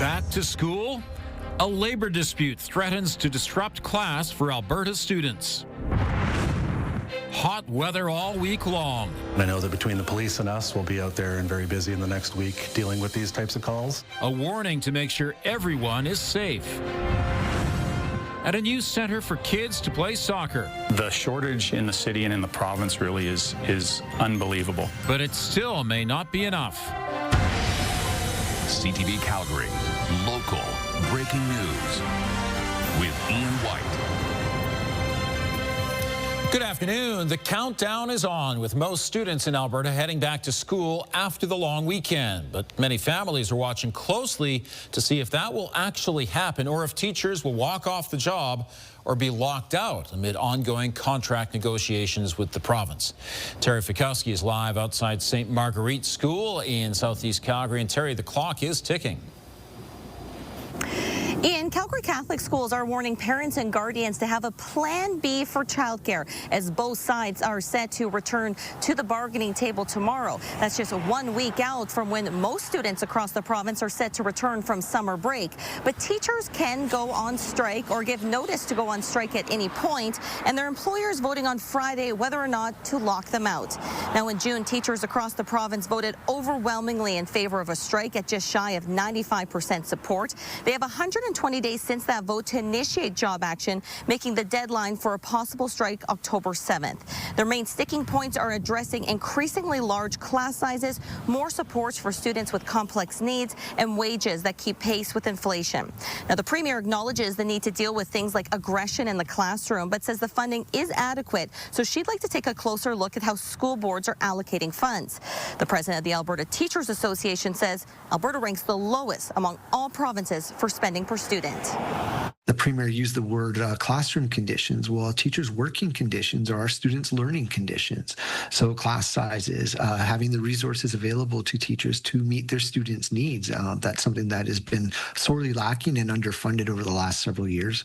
Back to school? A labor dispute threatens to disrupt class for Alberta students. Hot weather all week long. I know that between the police and us, we'll be out there and very busy in the next week dealing with these types of calls. A warning to make sure everyone is safe. At a new center for kids to play soccer. The shortage in the city and in the province really is unbelievable. But it still may not be enough. CTV Calgary, local breaking news with Ian White. Good afternoon. The countdown is on with most students in Alberta heading back to school after the long weekend. But many families are watching closely to see if that will actually happen or if teachers will walk off the job or be locked out amid ongoing contract negotiations with the province. Terry Fikowski is live outside St. Marguerite School in southeast Calgary. And Terry, the clock is ticking. In Calgary Catholic schools are warning parents and guardians to have a plan B for childcare as both sides are set to return to the bargaining table tomorrow. That's just 1 week out from when most students across the province are set to return from summer break. But teachers can go on strike or give notice to go on strike at any point, and their employers voting on Friday whether or not to lock them out. Now in June, teachers across the province voted overwhelmingly in favor of a strike at just shy of 95% support. They have 120 days since that vote to initiate job action, making the deadline for a possible strike October 7th. Their main sticking points are addressing increasingly large class sizes, more supports for students with complex needs, and wages that keep pace with inflation. Now, the Premier acknowledges the need to deal with things like aggression in the classroom, but says the funding is adequate, so she'd like to take a closer look at how school boards are allocating funds. The president of the Alberta Teachers Association says Alberta ranks the lowest among all provinces for spending per student. The Premier used the word classroom conditions. Well, teachers' working conditions are our students' learning conditions. So class sizes, having the resources available to teachers to meet their students' needs. That's something that has been sorely lacking and underfunded over the last several years.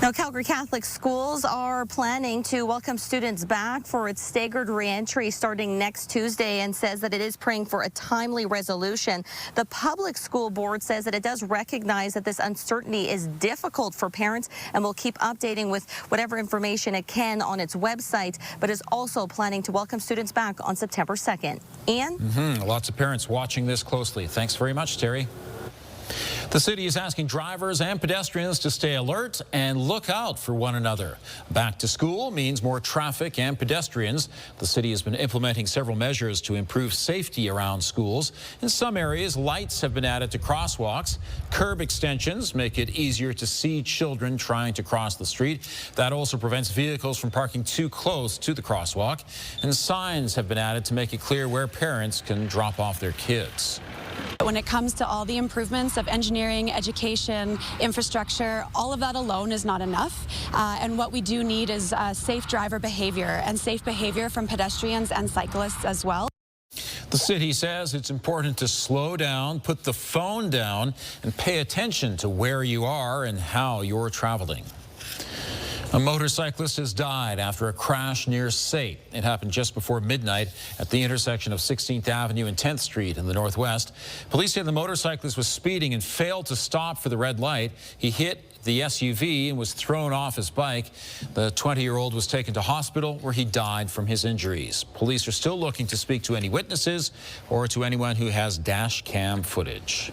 Now, Calgary Catholic schools are planning to welcome students back for its staggered reentry starting next Tuesday and says that it is praying for a timely resolution. The public school board says that it does recognize that this uncertainty is difficult for parents and will keep updating with whatever information it can on its website, but is also planning to welcome students back on September 2nd. Ian? Lots of parents watching this closely. Thanks very much, Terry. The city is asking drivers and pedestrians to stay alert and look out for one another. Back to school means more traffic and pedestrians. The city has been implementing several measures to improve safety around schools. In some areas, lights have been added to crosswalks. Curb extensions make it easier to see children trying to cross the street. That also prevents vehicles from parking too close to the crosswalk. And signs have been added to make it clear where parents can drop off their kids. When it comes to all the improvements of engineering, education, infrastructure, all of that alone is not enough. And what we do need is safe driver behavior and safe behavior from pedestrians and cyclists as well. The city says it's important to slow down, put the phone down, and pay attention to where you are and how you're traveling. A motorcyclist has died after a crash near Sate. It happened just before midnight at the intersection of 16th Avenue and 10th Street in the Northwest. Police say the motorcyclist was speeding and failed to stop for the red light. He hit the SUV and was thrown off his bike. The 20-year-old was taken to hospital where he died from his injuries. Police are still looking to speak to any witnesses or to anyone who has dash cam footage.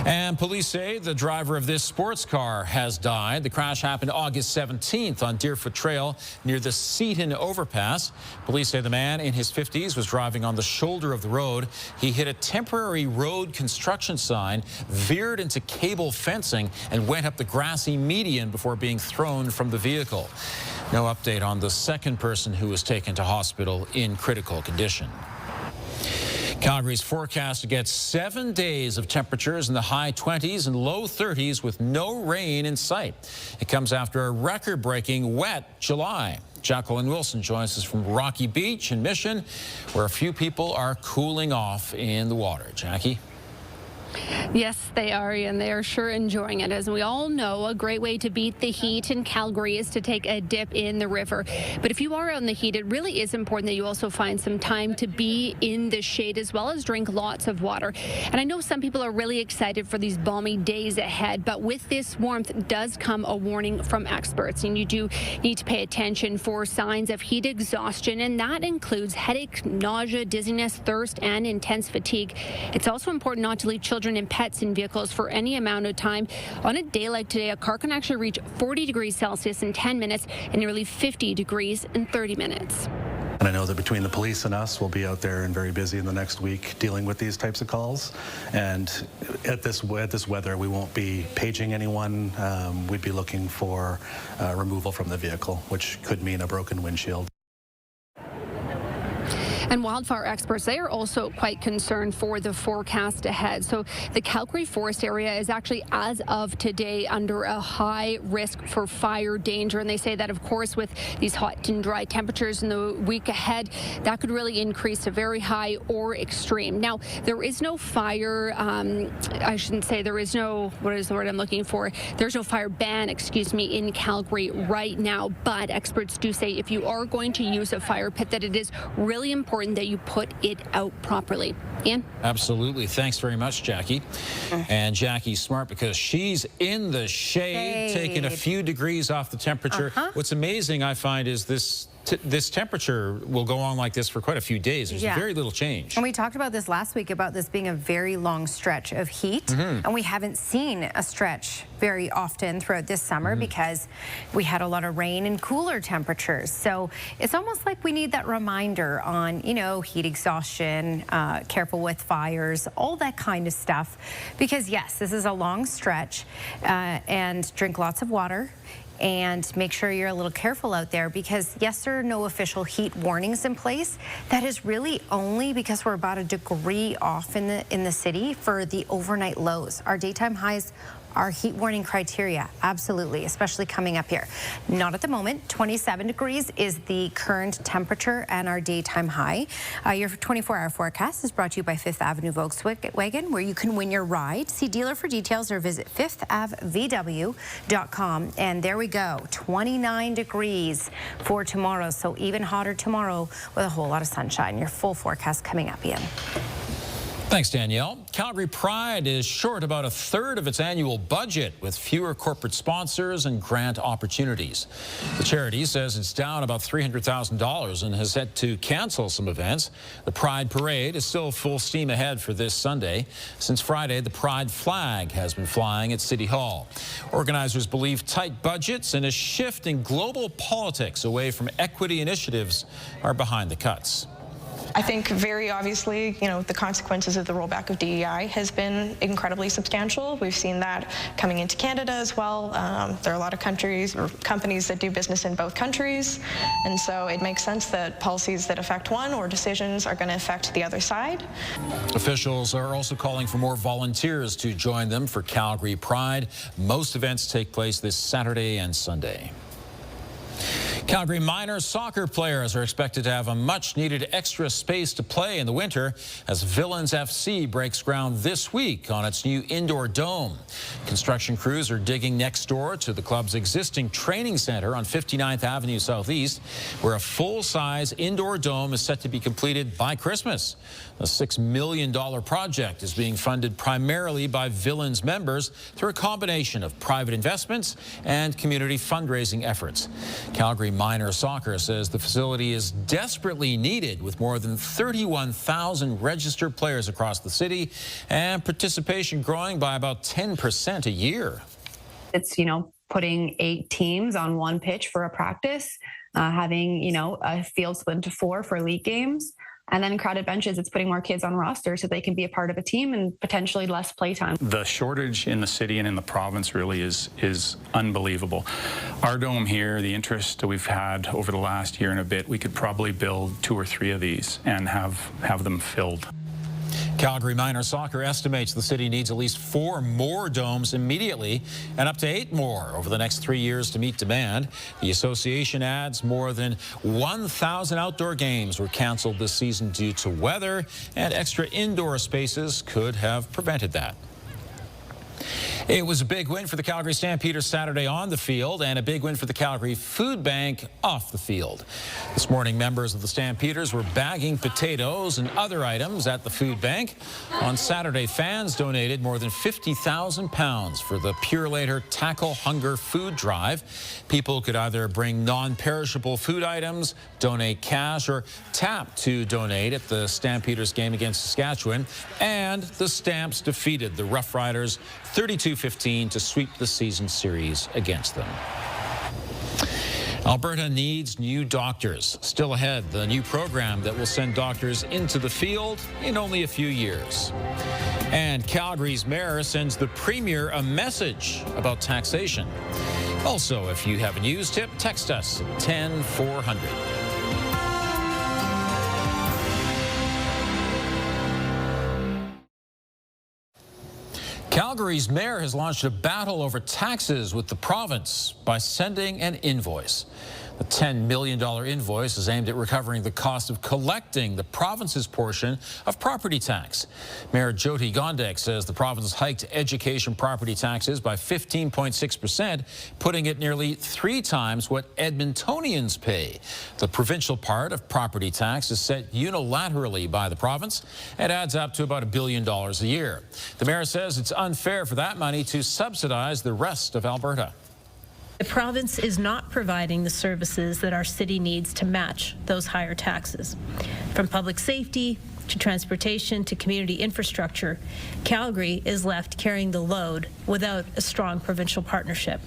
And police say the driver of this sports car has died. The crash happened August 17th on Deerfoot Trail near the Seaton overpass. Police say the man in his 50s was driving on the shoulder of the road. He hit a temporary road construction sign, veered into cable fencing, and went up the grassy median before being thrown from the vehicle. No update on the second person who was taken to hospital in critical condition. Calgary's forecast to get 7 days of temperatures in the high 20s and low 30s with no rain in sight. It comes after a record-breaking wet July. Jacqueline Wilson joins us from Rocky Beach in Mission, where a few people are cooling off in the water. Jackie? Yes, they are, and they are sure enjoying it. As we all know, a great way to beat the heat in Calgary is to take a dip in the river. But if you are out in the heat, it really is important that you also find some time to be in the shade as well as drink lots of water. And I know some people are really excited for these balmy days ahead, but with this warmth does come a warning from experts, and you do need to pay attention for signs of heat exhaustion, and that includes headache, nausea, dizziness, thirst, and intense fatigue. It's also important not to leave children and pets in vehicles for any amount of time. On a day like today, a car can actually reach 40 degrees Celsius in 10 minutes and nearly 50 degrees in 30 minutes. And I know that between the police and us, we'll be out there and very busy in the next week dealing with these types of calls. And at this weather, we won't be paging anyone. We'd be looking for removal from the vehicle, which could mean a broken windshield. And wildfire experts, they are also quite concerned for the forecast ahead. So the Calgary forest area is actually, as of today, under a high risk for fire danger. And they say that, of course, with these hot and dry temperatures in the week ahead, that could really increase to very high or extreme. Now, there is no fire, I shouldn't say there is no, what is the word I'm looking for? There's no fire ban, excuse me, in Calgary right now. But experts do say if you are going to use a fire pit, that it is really important that you put it out properly. Ian? Absolutely. Thanks very much, Jackie. And Jackie's smart because she's in the shade, taking a few degrees off the temperature. What's amazing, I find, is this temperature will go on like this for quite a few days. There's very little change. And we talked about this last week, about this being a very long stretch of heat. And we haven't seen a stretch very often throughout this summer because we had a lot of rain and cooler temperatures. So it's almost like we need that reminder on, you know, heat exhaustion, careful with fires, all that kind of stuff. Because yes, this is a long stretch, and drink lots of water. And make sure you're a little careful out there, because yes, there are no official heat warnings in place. That is really only because we're about a degree off in the city for the overnight lows. Our daytime highs are heat warning criteria, absolutely, especially coming up here. Not at the moment. 27 degrees is the current temperature and our daytime high. Your 24-hour forecast is brought to you by Fifth Avenue Volkswagen, where you can win your ride. See dealer for details or visit fifthAvVW.com. And there we go, 29 degrees for tomorrow. So even hotter tomorrow with a whole lot of sunshine. Your full forecast coming up, Ian. Thanks, Danielle. Calgary Pride is short about a third of its annual budget, with fewer corporate sponsors and grant opportunities. The charity says it's down about $300,000 and has had to cancel some events. The Pride Parade is still full steam ahead for this Sunday. Since Friday, the Pride flag has been flying at City Hall. Organizers believe tight budgets and a shift in global politics away from equity initiatives are behind the cuts. I think very obviously, you know, the consequences of the rollback of DEI has been incredibly substantial. We've seen that coming into Canada as well. There are a lot of countries or companies that do business in both countries, and so it makes sense that policies that affect one or decisions are going to affect the other side. Officials are also calling for more volunteers to join them for Calgary Pride. Most events take place this Saturday and Sunday. Calgary minor soccer players are expected to have a much-needed extra space to play in the winter as Villains FC breaks ground this week on its new indoor dome. Construction crews are digging next door to the club's existing training center on 59th Avenue Southeast, where a full-size indoor dome is set to be completed by Christmas. The $6 million project is being funded primarily by Villains members through a combination of private investments and community fundraising efforts. Calgary Minor Soccer says the facility is desperately needed, with more than 31,000 registered players across the city and participation growing by about 10% a year. It's, you know, putting 8 teams on one pitch for a practice, having, you know, a field split into 4 for league games. And then crowded benches, it's putting more kids on roster so they can be a part of a team and potentially less playtime. The shortage in the city and in the province really is unbelievable. Our dome here, the interest that we've had over the last year and a bit, we could probably build 2 or 3 of these and have them filled. Calgary Minor Soccer estimates the city needs at least 4 more domes immediately and up to 8 more over the next 3 years to meet demand. The association adds more than 1,000 outdoor games were canceled this season due to weather, and extra indoor spaces could have prevented that. It was a big win for the Calgary Stampeders Saturday on the field and a big win for the Calgary Food Bank off the field. This morning, members of the Stampeders were bagging potatoes and other items at the food bank. On Saturday, fans donated more than 50,000 pounds for the Pure Later Tackle Hunger Food Drive. People could either bring non-perishable food items, donate cash, or tap to donate at the Stampeders game against Saskatchewan. And the Stamps defeated the Rough Riders 32-15 to sweep the season series against them. Alberta needs new doctors. Still ahead, the new program that will send doctors into the field in only a few years. And Calgary's mayor sends the premier a message about taxation. Also, if you have a news tip, text us at 10400. Calgary's mayor has launched a battle over taxes with the province by sending an invoice. The $10 million invoice is aimed at recovering the cost of collecting the province's portion of property tax. Mayor Jyoti Gondek says the province hiked education property taxes by 15.6%, putting it nearly 3 times what Edmontonians pay. The provincial part of property tax is set unilaterally by the province and adds up to about $1 billion a year. The mayor says it's unfair for that money to subsidize the rest of Alberta. The province is not providing the services that our city needs to match those higher taxes. From public safety to transportation to community infrastructure, Calgary is left carrying the load without a strong provincial partnership.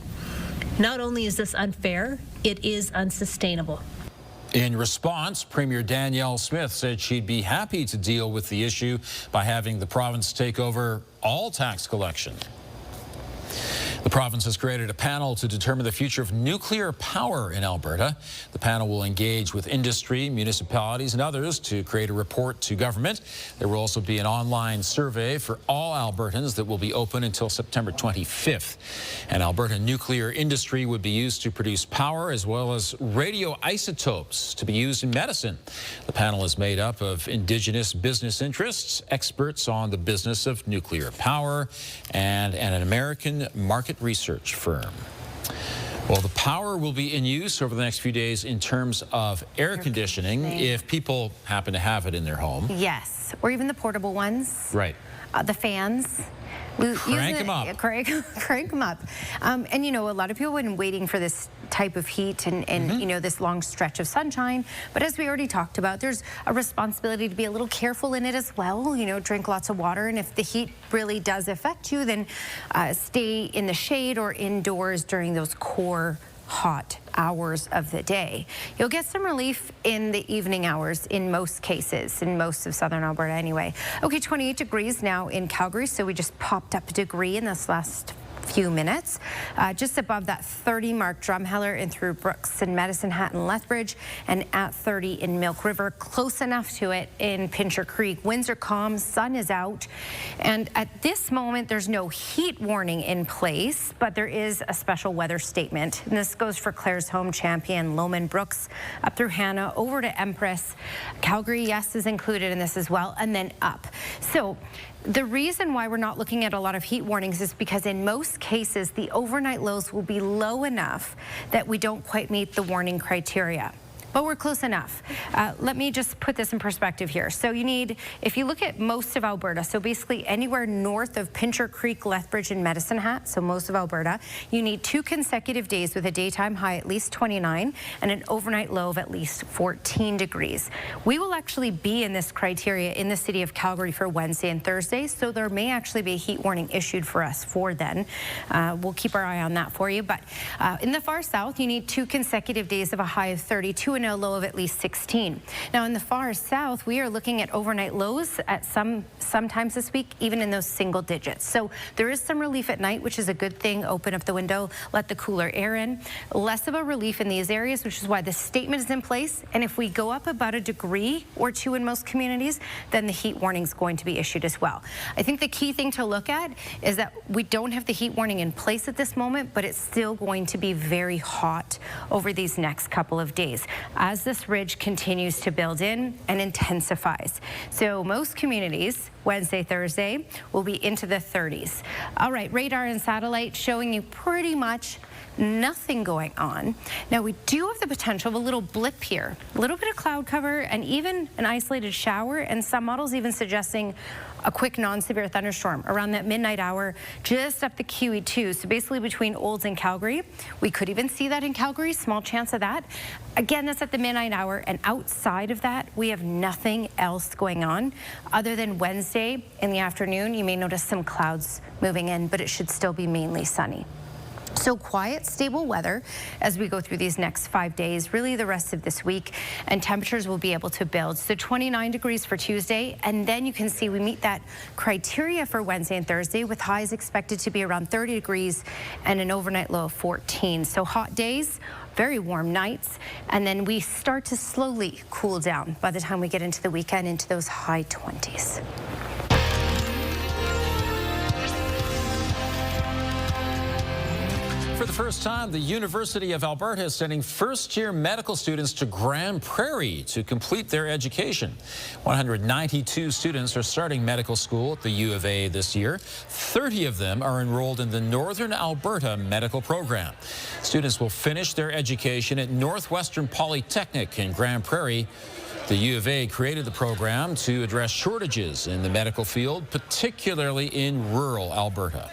Not only is this unfair, it is unsustainable. In response, Premier Danielle Smith said she'd be happy to deal with the issue by having the province take over all tax collection. The province has created a panel to determine the future of nuclear power in Alberta. The panel will engage with industry, municipalities, and others to create a report to government. There will also be an online survey for all Albertans that will be open until September 25th. And Alberta nuclear industry would be used to produce power as well as radioisotopes to be used in medicine. The panel is made up of Indigenous business interests, experts on the business of nuclear power, and an American market research firm. Well, the power will be in use over the next few days in terms of air conditioning if people happen to have it in their home. Yes, or even the portable ones. Right. The fans. Crank them up. Crank them up. And, you know, a lot of people have been waiting for this type of heat and you know, this long stretch of sunshine. But as we already talked about, there's a responsibility to be a little careful in it as well. You know, drink lots of water. And if the heat really does affect you, then stay in the shade or indoors during those core hot hours of the day. You'll get some relief in the evening hours in most cases, in most of southern Alberta anyway. Okay, 28 degrees now in Calgary, so we just popped up a degree in this last few minutes. Just above that 30 mark, Drumheller and through Brooks and Medicine Hat and Lethbridge, and at 30 in Milk River, close enough to it in Pincher Creek. Winds are calm, sun is out, and at this moment there's no heat warning in place, but there is a special weather statement, and this goes for Claresholm, Champion, Lowman, Brooks, up through Hannah, over to Empress. Calgary, yes, is included in this as well, and then up. So the reason why we're not looking at a lot of heat warnings is because in most cases, the overnight lows will be low enough that we don't quite meet the warning criteria. But we're close enough. Let me just put this in perspective here. So you need, if you look at most of Alberta, so basically anywhere north of Pincher Creek, Lethbridge, and Medicine Hat, so most of Alberta, you need 2 consecutive days with a daytime high at least 29 and an overnight low of at least 14 degrees. We will actually be in this criteria in the city of Calgary for Wednesday and Thursday, so there may actually be a heat warning issued for us for then. We'll keep our eye on that for you. But in the far south, you need 2 consecutive days of a high of 32 and a low of at least 16. Now in the far south, we are looking at overnight lows at sometimes this week, even in those single digits. So there is some relief at night, which is a good thing. Open up the window, let the cooler air in. Less of a relief in these areas, which is why the statement is in place. And if we go up about a degree or 2 in most communities, then the heat warning is going to be issued as well. I think the key thing to look at is that we don't have the heat warning in place at this moment, but it's still going to be very hot over these next couple of days. as this ridge continues to build in and intensifies. So most communities, Wednesday, Thursday, will be into the 30s. All right, radar and satellite showing you pretty much nothing going on. Now we do have the potential of a little blip here, a little bit of cloud cover and even an isolated shower, and some models even suggesting a quick non-severe thunderstorm around that midnight hour just up the QE2. So basically between Olds and Calgary. We could even see that in Calgary, small chance of that. Again, that's at the midnight hour, and outside of that, we have nothing else going on other than Wednesday in the afternoon. You may notice some clouds moving in, but it should still be mainly sunny. So quiet, stable weather as we go through these next 5 days, really the rest of this week, and temperatures will be able to build. So 29 degrees for Tuesday, and then you can see we meet that criteria for Wednesday and Thursday with highs expected to be around 30 degrees and an overnight low of 14. So hot days, very warm nights, and then we start to slowly cool down by the time we get into the weekend into those high 20s. For the first time, the University of Alberta is sending first-year medical students to Grand Prairie to complete their education. 192 students are starting medical school at the U of A this year. 30 of them are enrolled in the Northern Alberta Medical Program. Students will finish their education at Northwestern Polytechnic in Grand Prairie. The U of A created the program to address shortages in the medical field, particularly in rural Alberta.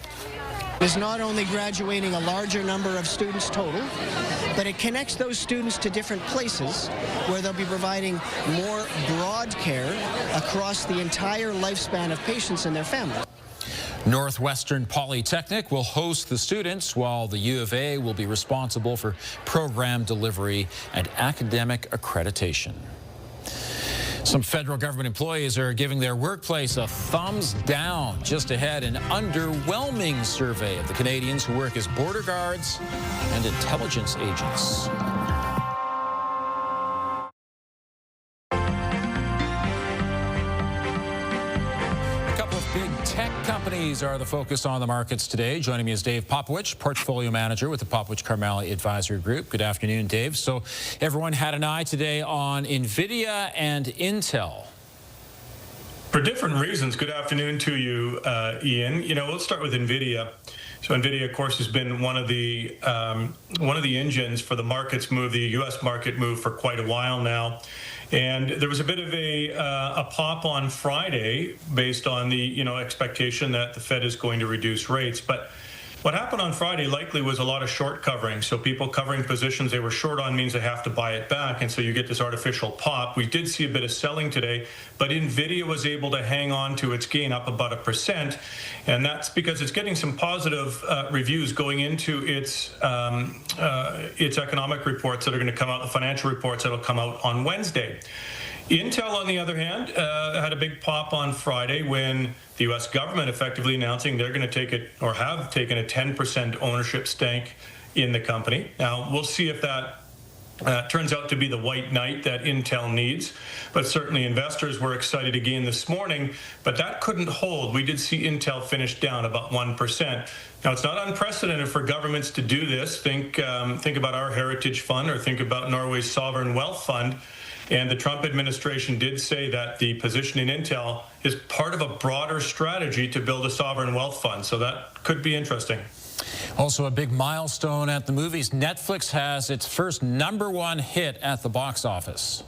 Is not only graduating a larger number of students total, but it connects those students to different places where they'll be providing more broad care across the entire lifespan of patients and their family. Northwestern Polytechnic will host the students, while the U of A will be responsible for program delivery and academic accreditation. Some federal government employees are giving their workplace a thumbs down. Just ahead, an underwhelming survey of the Canadians who work as border guards and intelligence agents. Big tech companies are the focus on the markets today. Joining me is Dave Popowich, Portfolio Manager with the Popowich-Karmali Advisory Group. Good afternoon, Dave. So everyone had an eye today on NVIDIA and Intel. For different reasons. Good afternoon to you, Ian. You know, let's start with NVIDIA. So NVIDIA, of course, has been one of the engines for the markets move, the U.S. market move, for quite a while now. And there was a bit of a pop on Friday based on the expectation that the Fed is going to reduce rates. But what happened on Friday likely was a lot of short covering. So people covering positions they were short on means they have to buy it back. And so you get this artificial pop. We did see a bit of selling today, but NVIDIA was able to hang on to its gain up about 1%. And that's because it's getting some positive reviews going into its economic reports that are going to come out, the financial reports that will come out on Wednesday. Intel, on the other hand, had a big pop on Friday when the U.S. government effectively announcing they're going to take it, or have taken, a 10% ownership stake in the company. Now, we'll see if that turns out to be the white knight that Intel needs, but certainly investors were excited again this morning, but that couldn't hold. We did see Intel finish down about 1%. Now, it's not unprecedented for governments to do this. Think about our Heritage Fund, or think about Norway's Sovereign Wealth Fund. And the Trump administration did say that the position in Intel is part of a broader strategy to build a sovereign wealth fund. So that could be interesting. Also a big milestone at the movies. Netflix has its first #1 hit at the box office.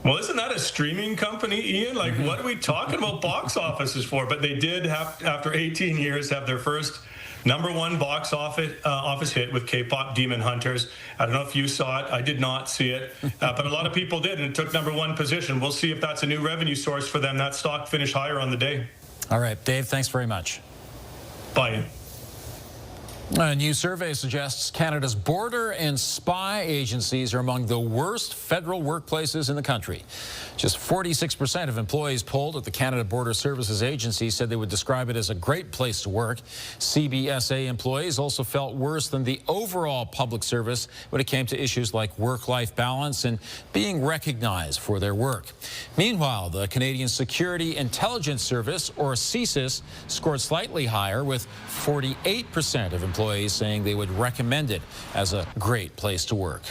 Well, isn't that a streaming company, Ian? Like, what are we talking about box offices for? But they did have, after 18 years, have their first #1 box office hit with K-pop Demon Hunters. I don't know if you saw it. I did not see it, but a lot of people did, and it took #1 position. We'll see if that's a new revenue source for them. That stock finished higher on the day. All right, Dave, thanks very much. Bye. A new survey suggests Canada's border and spy agencies are among the worst federal workplaces in the country. Just 46% of employees polled at the Canada Border Services Agency said they would describe it as a great place to work. CBSA employees also felt worse than the overall public service when it came to issues like work-life balance and being recognized for their work. Meanwhile, the Canadian Security Intelligence Service, or CSIS, scored slightly higher, with 48% of employees saying they would recommend it as a great place to work.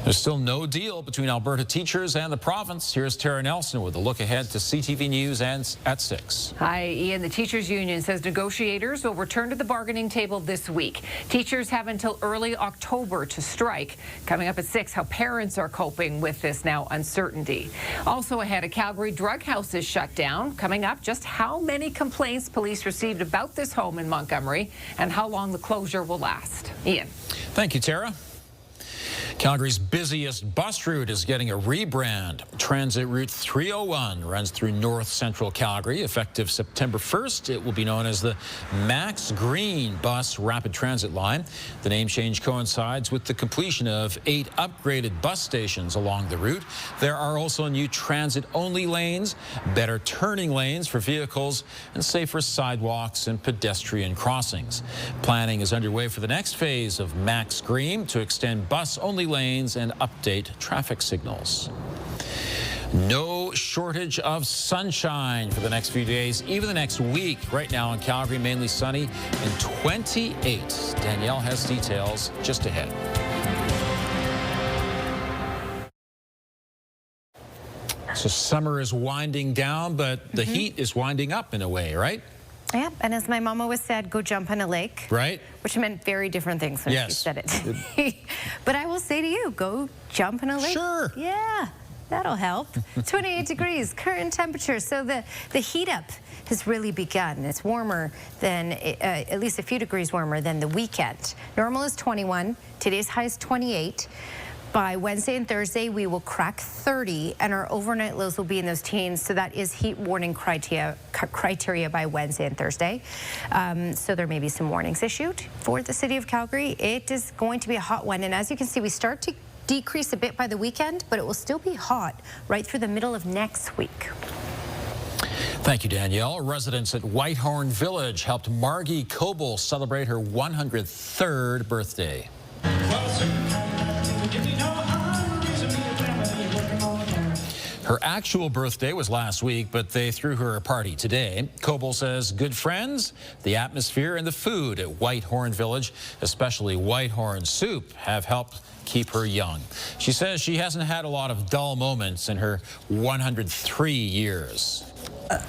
There's still no deal between Alberta teachers and the province. Here's Tara Nelson with a look ahead to CTV News and at 6. Hi, Ian. The Teachers Union says negotiators will return to the bargaining table this week. Teachers have until early October to strike. Coming up at 6, how parents are coping with this now uncertainty. Also ahead, a Calgary drug house is shut down. Coming up, just how many complaints police received about this home in Montgomery and how long the closure will last. Ian. Thank you, Tara. Calgary's busiest bus route is getting a rebrand. Transit Route 301 runs through north central Calgary. Effective September 1st, it will be known as the Max Green Bus Rapid Transit Line. The name change coincides with the completion of 8 upgraded bus stations along the route. There are also new transit-only lanes, better turning lanes for vehicles, and safer sidewalks and pedestrian crossings. Planning is underway for the next phase of Max Green to extend bus-only lanes and update traffic signals. No shortage of sunshine for the next few days, even the next week. Right now in Calgary, mainly sunny and 28. Danielle has details just ahead. So summer is winding down, but the heat is winding up in a way, right? Yeah, and as my mom always said, go jump in a lake. Right. Which meant very different things when she said it. But I will say to you, go jump in a lake. Sure. Yeah, that'll help. 28 degrees, current temperature. So the heat up has really begun. It's warmer than, at least a few degrees warmer than the weekend. Normal is 21. Today's high is 28. By Wednesday and Thursday, we will crack 30, and our overnight lows will be in those teens. So that is heat warning criteria by Wednesday and Thursday. So there may be some warnings issued for the city of Calgary. It is going to be a hot one, and as you can see, we start to decrease a bit by the weekend, but it will still be hot right through the middle of next week. Thank you, Danielle. Residents at Whitehorn Village helped Margie Coble celebrate her 103rd birthday. Her actual birthday was last week, but they threw her a party today. Coble says good friends, the atmosphere, and the food at Whitehorn Village, especially Whitehorn soup, have helped keep her young. She says she hasn't had a lot of dull moments in her 103 years.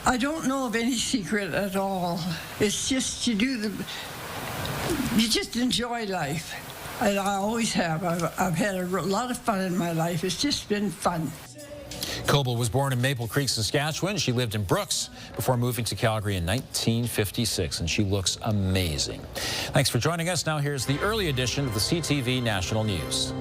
I don't know of any secret at all. It's just you just enjoy life. And I always have. I've had a lot of fun in my life. It's just been fun. Coble was born in Maple Creek, Saskatchewan. She lived in Brooks before moving to Calgary in 1956, and she looks amazing. Thanks for joining us. Now here's the early edition of the CTV National News.